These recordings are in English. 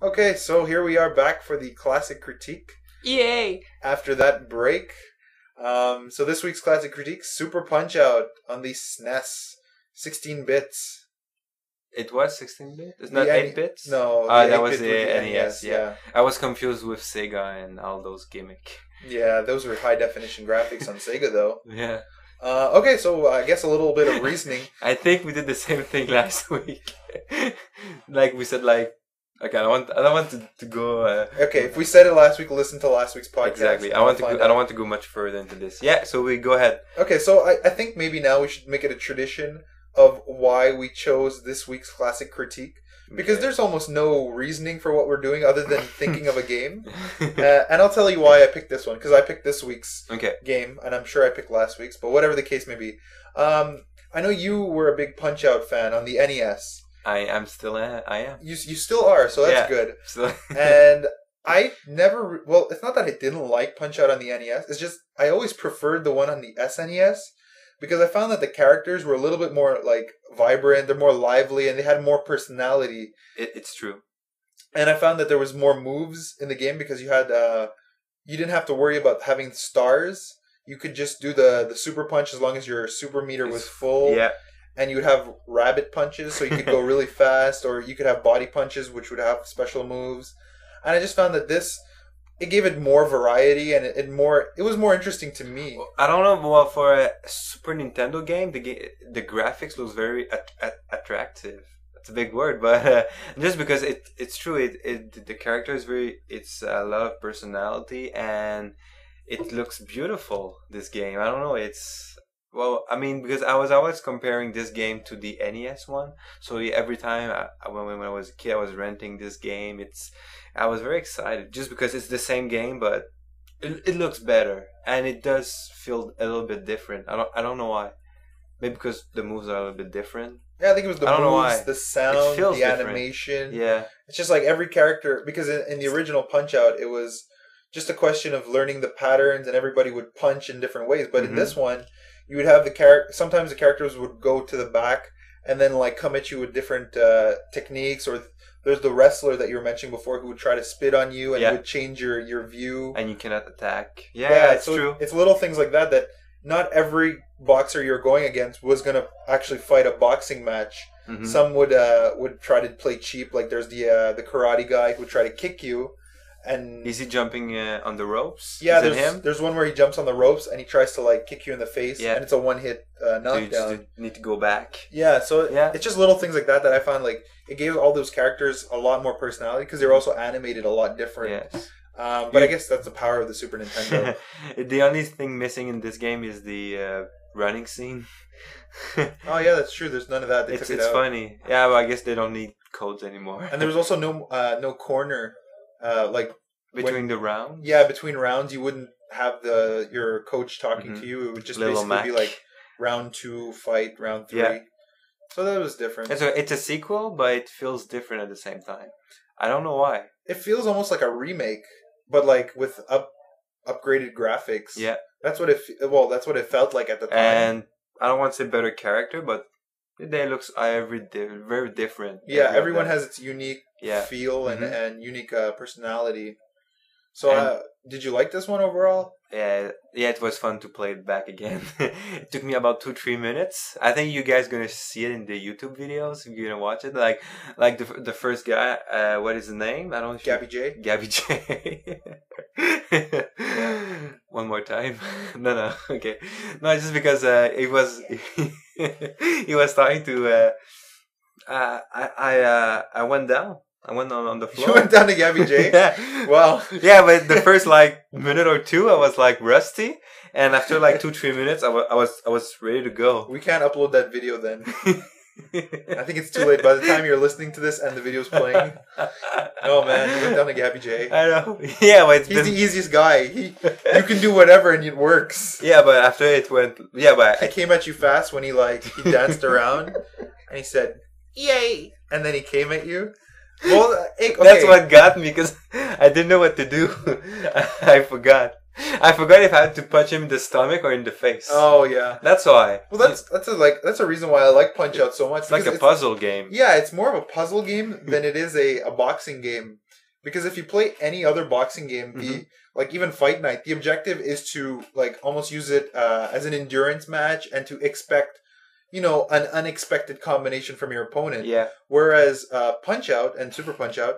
Okay, so here we are back for the classic critique Yay! after that break. So this week's classic critique, Super Punch Out on the SNES, 16 bits. It was 16-bit? It's The not N- 8 bits? No, Ah, the that 8-bit was the NES, yeah. yeah. I was confused with Sega and all those gimmick. Yeah, those were high definition graphics on Sega though. Yeah. Okay, so I guess a little bit of reasoning. I think we did the same thing last week. Like we said, okay, I don't want to go. Okay, if we said it last week, listen to last week's podcast. Exactly. I don't want to go much further into this. Yeah. So we go ahead. Okay, so I think maybe now we should make it a tradition of why we chose this week's classic critique. Because Okay. there's almost no reasoning for what we're doing other than thinking of a game. And I'll tell you why I picked this one. Because I picked this week's Okay. game, and I'm sure I picked last week's, but whatever the case may be. I know you were a big Punch-Out fan on the NES. I am. You still are, so that's Yeah. good. So And I never... Well, it's not that I didn't like Punch-Out on the NES. It's just I always preferred the one on the SNES. Because I found that the characters were a little bit more, like, vibrant, they're more lively, and they had more personality. it's true. And I found that there was more moves in the game because you had, you didn't have to worry about having stars. You could just do the super punch as long as your super meter was full. Yeah. And you would have rabbit punches, so you could go really fast, or you could have body punches, which would have special moves. And I just found that it gave it more variety, and it was more interesting to me. I don't know. Well, for a Super Nintendo game, the graphics looks very attractive. That's a big word, but just because it's true. The character is it's a lot of personality, and it looks beautiful. This game, I don't know. I mean, because I was always comparing this game to the NES one. So every time when I was a kid, I was renting this game. I was very excited just because it's the same game, but it looks better and it does feel a little bit different. I don't know why. Maybe because the moves are a little bit different. Yeah, I think it was the I don't know moves, why. the sound, feels the different. animation. Yeah. It's just like every character, because in the original Punch-Out, it was just a question of learning the patterns, and everybody would punch in different ways. But in this one, you would have sometimes the characters would go to the back and then like come at you with different techniques, or there's the wrestler that you were mentioning before who would try to spit on you and would change your view. And you cannot attack. Yeah, it's true. It's little things like that not every boxer you're going against was going to actually fight a boxing match. Mm-hmm. Some would try to play cheap, like there's the karate guy who would try to kick you. And is he jumping on the ropes? Yeah, is it him? There's one where he jumps on the ropes and he tries to like kick you in the face, and it's a one-hit knockdown. So you just need to go back. Yeah, so it's just little things like that I found like it gave all those characters a lot more personality because they were also animated a lot different. Yes. But I guess that's the power of the Super Nintendo. The only thing missing in this game is the running scene. Oh yeah, that's true. There's none of that. They took it out. It's funny. Yeah, well, I guess they don't need codes anymore. And there was also no corner. Like between the rounds? Yeah, between rounds you wouldn't have your coach talking to you. It would just basically be like round 2 fight, round 3. Yeah. So that was different. And so it's a sequel, but it feels different at the same time. I don't know why. It feels almost like a remake, but like with upgraded graphics. Yeah. That's what it felt like at the time. And I don't want to say better character, but they look very different. Yeah, everyone has its unique feel and unique personality. So, did you like this one overall? Yeah, it was fun to play it back again. It took me about 2-3 minutes. I think you guys gonna see it in the YouTube videos if you're gonna watch it. Like the first guy, what is his name? I don't know. Gabby J. Gabby J. One more time. No. Okay. No, just because it was he was starting to. I went down. I went on the floor. You went down to Gabby J? Yeah. Wow. Yeah, but the first minute or two, I was rusty, and after 2-3 minutes, I was ready to go. We can't upload that video then. I think it's too late. By the time you're listening to this and the video's playing, oh man, you went down to Gabby J. I know. Yeah, but he's the easiest guy. You can do whatever and it works. Yeah, but after it went, he came at you fast when he danced around and he said, "Yay!" and then he came at you. Well, okay. That's what got me because I didn't know what to do. I forgot. I forgot if I had to punch him in the stomach or in the face. Oh yeah. That's why. Well, that's a reason why I like Punch Out so much. It's like a puzzle game. Yeah, it's more of a puzzle game than it is a boxing game. Because if you play any other boxing game, like even Fight Night, the objective is to like almost use it as an endurance match and to expect, an unexpected combination from your opponent. Yeah. Whereas Punch Out and Super Punch Out,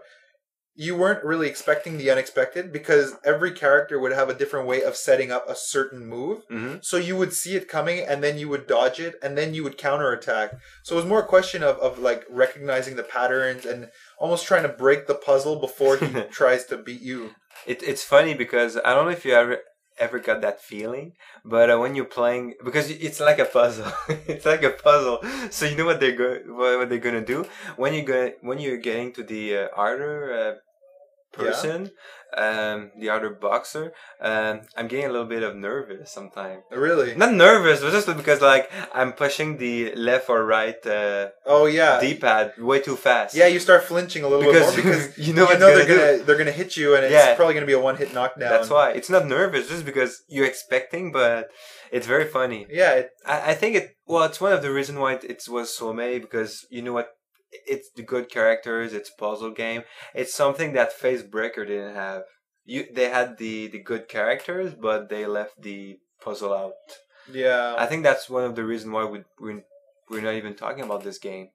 you weren't really expecting the unexpected because every character would have a different way of setting up a certain move. So you would see it coming and then you would dodge it and then you would counterattack. So it was more a question of like recognizing the patterns and almost trying to break the puzzle before he tries to beat you. It's funny because I don't know if you ever got that feeling, but when you're playing, because it's like a puzzle. It's like a puzzle. So you know what they're gonna do when you're getting to the harder person, the other boxer. I'm getting a little bit of nervous sometimes. Really? Not nervous, but just because like I'm pushing the left or right D-pad way too fast. Yeah, you start flinching a little bit more because they're gonna hit you and it's probably gonna be a one-hit knockdown. That's why it's not nervous, just because you're expecting, but it's very funny. Yeah, I think it's one of the reasons why it was so many, because you know what. It's the good characters. It's puzzle game. It's something that Facebreaker didn't have. They had the good characters, but they left the puzzle out. Yeah, I think that's one of the reasons why we're not even talking about this game.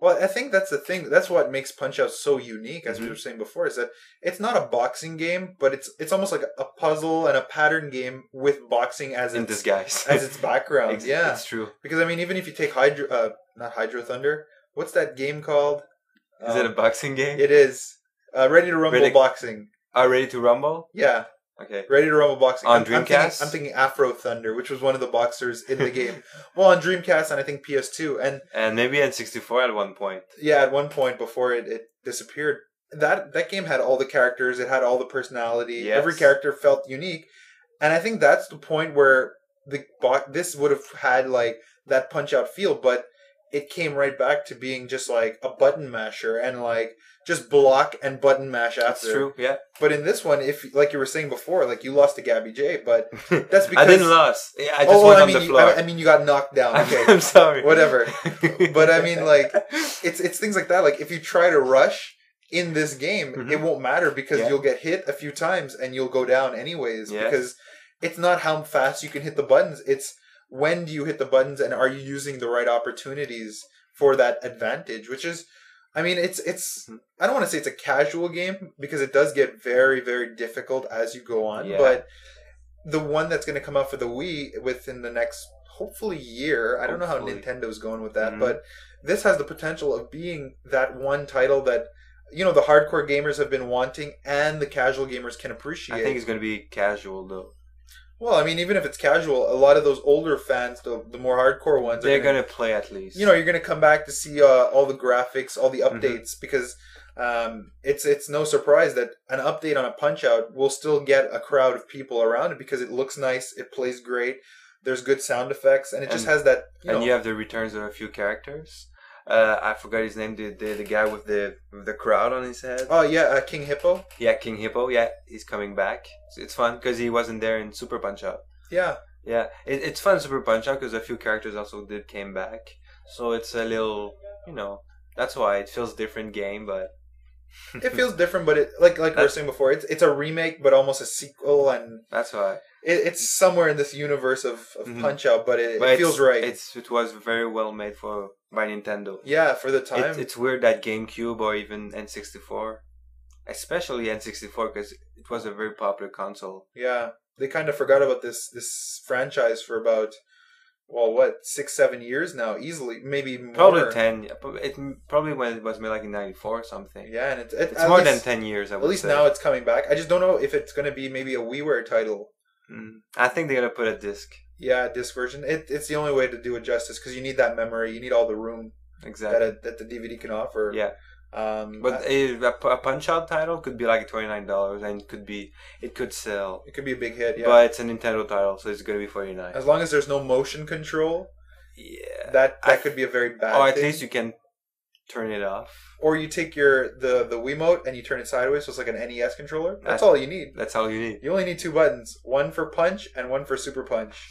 Well, I think that's the thing. That's what makes Punch Out so unique, as we were saying before, is that it's not a boxing game, but it's almost like a puzzle and a pattern game with boxing as in disguise, as its background. Yeah, it's true. Because I mean, even if you take not Hydro Thunder. What's that game called? Is it a boxing game? It is. Ready to Rumble Boxing. Ready to Rumble? Yeah. Okay. Ready to Rumble Boxing. On Dreamcast? I'm thinking Afro Thunder, which was one of the boxers in the game. Well, on Dreamcast and I think PS2. And maybe N64 at one point. Yeah, at one point before it disappeared. That game had all the characters. It had all the personality. Yes. Every character felt unique. And I think that's the point where this would have had like that Punch-Out feel, but it came right back to being just like a button masher and like just block and button mash after. That's true, yeah. But in this one, if like you were saying before, like you lost to Gabby J, but that's because I didn't lose. Yeah, I just went on the floor. I mean, you got knocked down. Okay, I'm sorry. Whatever. But I mean, like it's things like that. Like if you try to rush in this game, it won't matter because you'll get hit a few times and you'll go down anyways. Yes. Because it's not how fast you can hit the buttons. It's when do you hit the buttons and are you using the right opportunities for that advantage? Which is, I mean, it's. I don't want to say it's a casual game because it does get very, very difficult as you go on. Yeah. But the one that's going to come out for the Wii within the next, hopefully, year. I don't know how Nintendo's going with that, but this has the potential of being that one title that, you know, the hardcore gamers have been wanting and the casual gamers can appreciate. I think it's going to be casual though. Well, I mean, even if it's casual, a lot of those older fans, the more hardcore ones, they're going to play at least. You know, you're going to come back to see all the graphics, all the updates, because it's no surprise that an update on a Punch-Out will still get a crowd of people around it because it looks nice, it plays great, there's good sound effects, and it just has that. You have the returns of a few characters. I forgot his name. The guy with the crowd on his head. Oh yeah, King Hippo. Yeah, King Hippo. Yeah, he's coming back. It's fun because he wasn't there in Super Punch-Out. Yeah. Yeah, it's fun Super Punch-Out because a few characters also came back. So it's a little, that's why it feels different game, but it feels different. But it like we were saying before, it's a remake, but almost a sequel, and that's why it's somewhere in this universe of Punch-Out. But it feels right. It was very well made by Nintendo. Yeah, for the time. It's weird that GameCube or even N64, especially N64, because it was a very popular console. Yeah, they kind of forgot about this franchise for about, 6-7 years now, easily, maybe more. Probably 10. It probably when it was made like in '94 or something. Yeah, and it's more than 10 years. I would say. At least now it's coming back. I just don't know if it's going to be maybe a WiiWare title. I think they're going to put a disc. Yeah, disc version. It's the only way to do it justice because you need that memory. You need all the room that the DVD can offer. Yeah. But a Punch-Out title could be like $29 and it could sell. It could be a big hit, yeah. But it's a Nintendo title, so it's going to be $49. As long as there's no motion control, yeah, that could be a very bad thing. Or at thing. least you can turn it off. Or you take the Wiimote and you turn it sideways, so it's like an NES controller. That's all you need. That's all you need. You only need 2 buttons, one for punch and one for super punch.